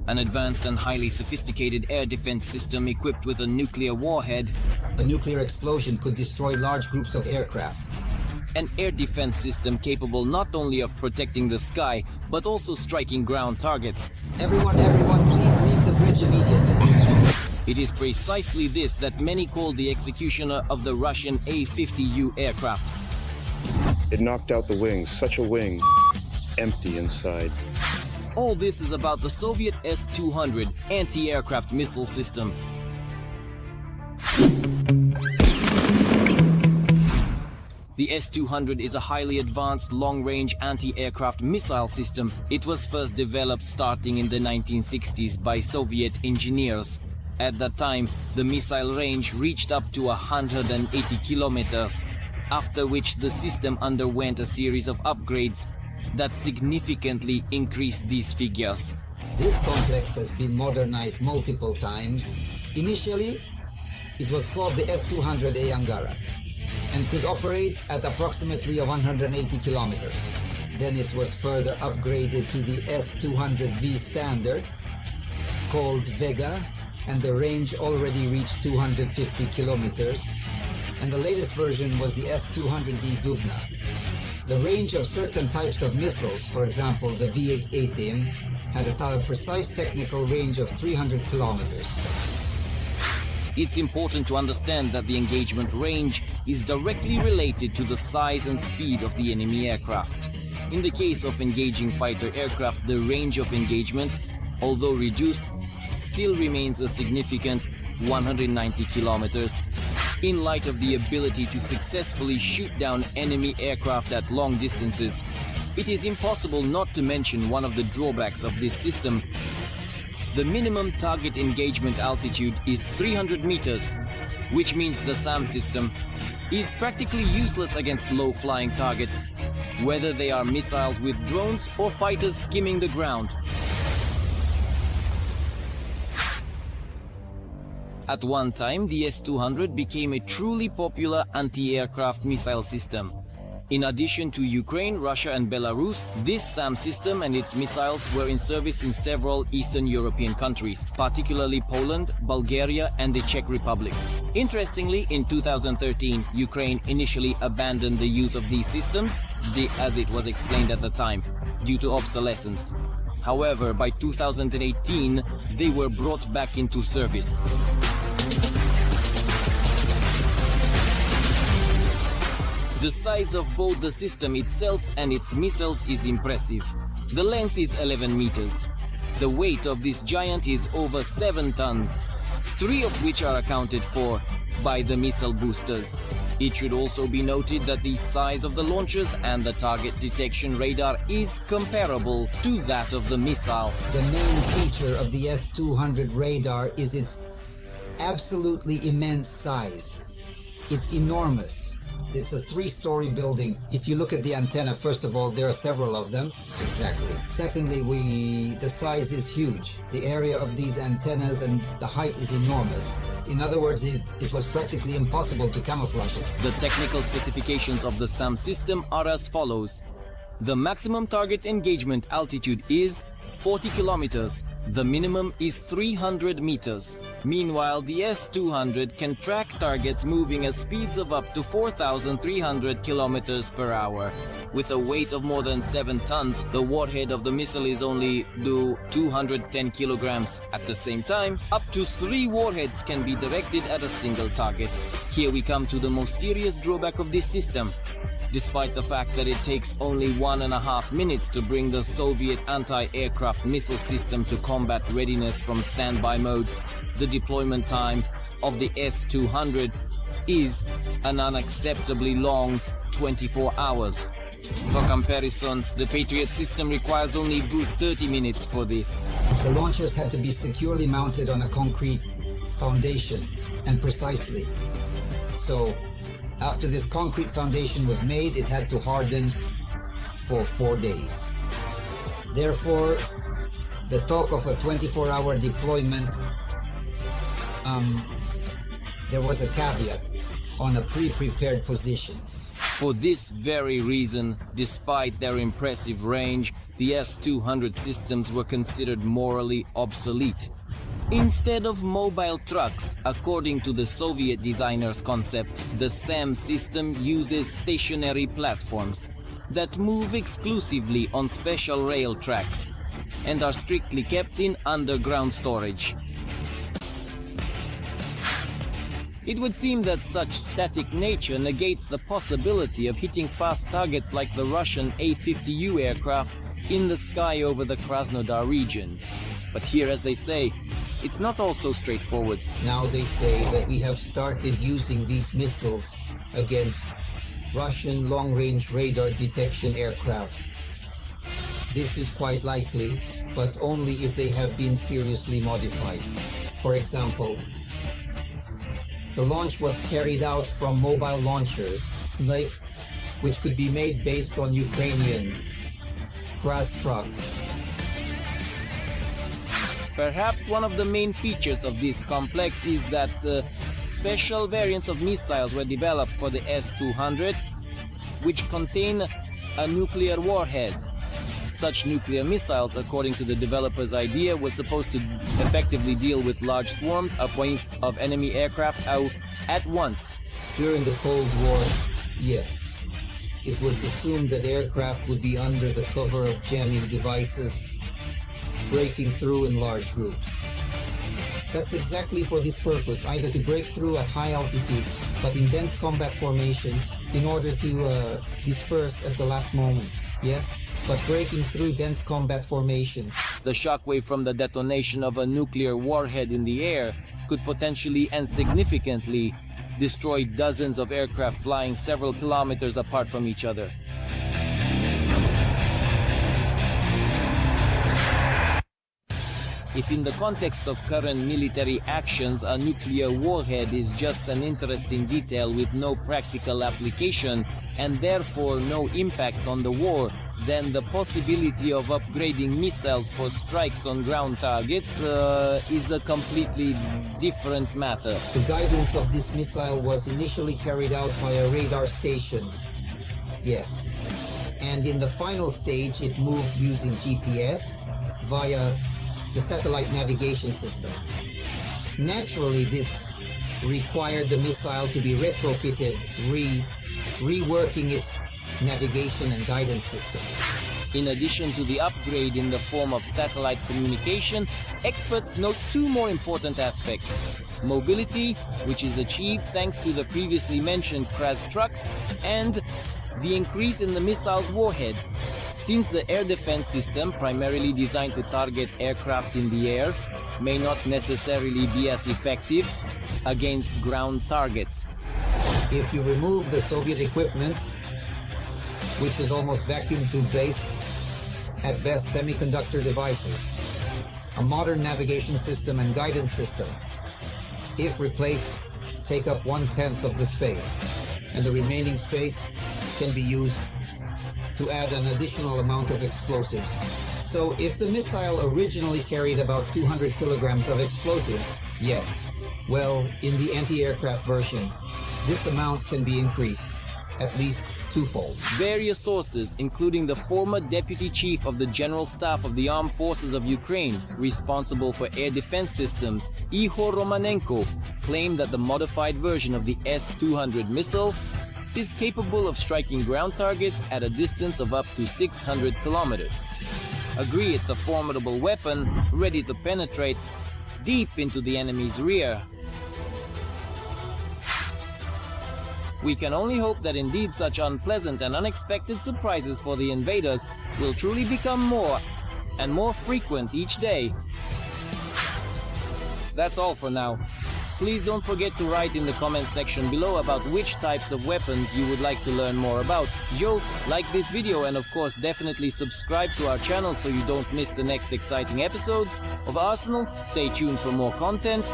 An advanced and highly sophisticated air defense system equipped with a nuclear warhead. A nuclear explosion could destroy large groups of aircraft. An air defense system capable not only of protecting the sky, but also striking ground targets. Everyone, please leave the bridge immediately. It is precisely this that many call the executioner of the Russian A-50U aircraft. It knocked out the wings, such a wing, empty inside. All this is about the Soviet S-200 anti-aircraft missile system. The S-200 is a highly advanced long-range anti-aircraft missile system. It was first developed starting in the 1960s by Soviet engineers. At that time, the missile range reached up to 180 kilometers, after which the system underwent a series of upgrades that significantly increased these figures. This complex has been modernized multiple times. Initially, it was called the S-200A Angara and could operate at approximately 180 kilometers. Then it was further upgraded to the S-200V standard, called Vega, and the range already reached 250 kilometers. And the latest version was the S-200D Dubna. The range of certain types of missiles, for example the V-8ATM, had a precise technical range of 300 kilometers. It's important to understand that the engagement range is directly related to the size and speed of the enemy aircraft. In the case of engaging fighter aircraft, the range of engagement, although reduced, still remains a significant 190 kilometers. In light of the ability to successfully shoot down enemy aircraft at long distances, it is impossible not to mention one of the drawbacks of this system. The minimum target engagement altitude is 300 meters, which means the SAM system is practically useless against low-flying targets, whether they are missiles with drones or fighters skimming the ground. At one time, the S-200 became a truly popular anti-aircraft missile system. In addition to Ukraine, Russia and Belarus, this SAM system and its missiles were in service in several Eastern European countries, particularly Poland, Bulgaria and the Czech Republic. Interestingly, in 2013, Ukraine initially abandoned the use of these systems, as it was explained at the time, due to obsolescence. However, by 2018, they were brought back into service. The size of both the system itself and its missiles is impressive. The length is 11 meters. The weight of this giant is over 7 tons, 3 of which are accounted for by the missile boosters. It should also be noted that the size of the launchers and the target detection radar is comparable to that of the missile. The main feature of the S-200 radar is its absolutely immense size. It's enormous. It's a 3-story building. If you look at the antenna, first of all, there are several of them. Exactly. Secondly, the size is huge. The area of these antennas and the height is enormous. In other words, it was practically impossible to camouflage it. The technical specifications of the SAM system are as follows. The maximum target engagement altitude is 40 kilometers. The minimum is 300 meters. Meanwhile, the S-200 can track targets moving at speeds of up to 4,300 kilometers per hour. With a weight of more than 7 tons, the warhead of the missile is only 210 kilograms. At the same time, up to 3 warheads can be directed at a single target. Here we come to the most serious drawback of this system. Despite the fact that it takes only 1.5 minutes to bring the Soviet anti-aircraft missile system to combat readiness from standby mode, the deployment time of the S-200 is an unacceptably long 24 hours. For comparison, the Patriot system requires only a good 30 minutes for this. The launchers had to be securely mounted on a concrete foundation, and precisely. So, after this concrete foundation was made, it had to harden for 4 days. Therefore, the talk of a 24-hour deployment, there was a caveat on a pre-prepared position. For this very reason, despite their impressive range, the S-200 systems were considered morally obsolete. Instead of mobile trucks, according to the Soviet designer's concept, the SAM system uses stationary platforms that move exclusively on special rail tracks and are strictly kept in underground storage. It would seem that such static nature negates the possibility of hitting fast targets like the Russian A-50U aircraft in the sky over the Krasnodar region. But here, as they say, it's not all so straightforward. Now they say that we have started using these missiles against Russian long-range radar detection aircraft. This is quite likely, but only if they have been seriously modified. For example, the launch was carried out from mobile launchers, which could be made based on Ukrainian Kras trucks. Perhaps one of the main features of this complex is that special variants of missiles were developed for the S-200, which contain a nuclear warhead. Such nuclear missiles, according to the developer's idea, were supposed to effectively deal with large swarms of enemy aircraft at once. During the Cold War, yes, it was assumed that aircraft would be under the cover of jamming devices, breaking through in large groups. That's exactly for this purpose, either to break through at high altitudes, but in dense combat formations, in order to disperse at the last moment. Yes, but breaking through dense combat formations. The shockwave from the detonation of a nuclear warhead in the air could potentially and significantly destroy dozens of aircraft flying several kilometers apart from each other. If in the context of current military actions a nuclear warhead is just an interesting detail with no practical application and therefore no impact on the war, then the possibility of upgrading missiles for strikes on ground targets is a completely different matter. The guidance of this missile was initially carried out by a radar station. Yes. And in the final stage, it moved using GPS via the satellite navigation system. Naturally, this required the missile to be retrofitted, reworking its navigation and guidance systems. In addition to the upgrade in the form of satellite communication, experts note two more important aspects: mobility, which is achieved thanks to the previously mentioned Kras trucks, and the increase in the missile's warhead. Since the air defense system, primarily designed to target aircraft in the air, may not necessarily be as effective against ground targets. If you remove the Soviet equipment, which is almost vacuum tube based, at best semiconductor devices, a modern navigation system and guidance system, if replaced, take up 1/10 of the space, and the remaining space can be used to add an additional amount of explosives. So if the missile originally carried about 200 kilograms of explosives, yes, well, in the anti-aircraft version, this amount can be increased, at least twofold. Various sources, including the former deputy chief of the General Staff of the Armed Forces of Ukraine, responsible for air defense systems, Ihor Romanenko, claim that the modified version of the S-200 missile is capable of striking ground targets at a distance of up to 600 kilometers. Agree, it's a formidable weapon, ready to penetrate deep into the enemy's rear. We can only hope that indeed such unpleasant and unexpected surprises for the invaders will truly become more and more frequent each day. That's all for now. Please don't forget to write in the comment section below about which types of weapons you would like to learn more about. Like this video, and of course definitely subscribe to our channel so you don't miss the next exciting episodes of Arsenal. Stay tuned for more content.